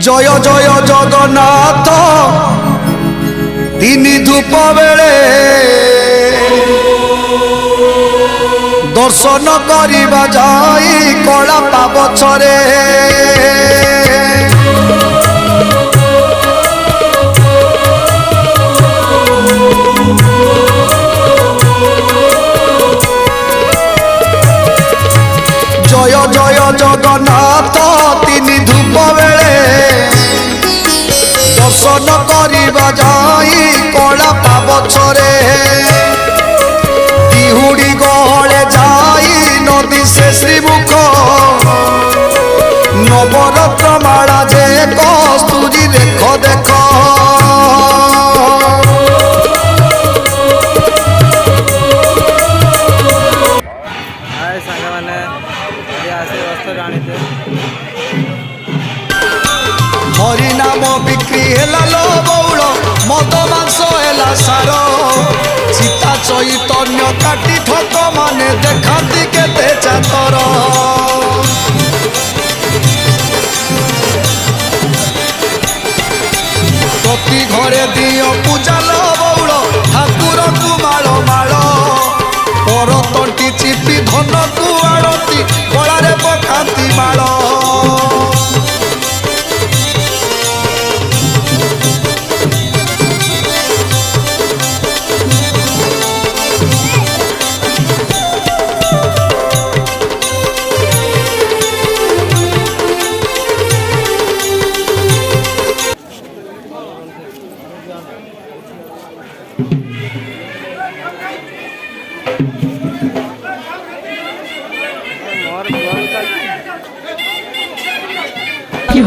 जय जय जगन्नाथ तीन धूप बेले दर्शन करिबा जाई कला पाबछरे जय जय जगन्नाथ तीन धूप बेले दर्शन करिबा जाई कला पाबछरे दिहुड़ी गहले जाई नदी से श्रीमुख नवरत्न माला जे कस्तूरी देख देख हरि नाम बिक्री हेला लो बौल मद मांस हेला सार सीता चैतन्य काटी ठक माने देखाती केते चातर प्रति घरे दियो पूजा लो बौल ठाकुर को माल माल पर तंटी चिपी धन को आड़ती कलारे पकाती माल কি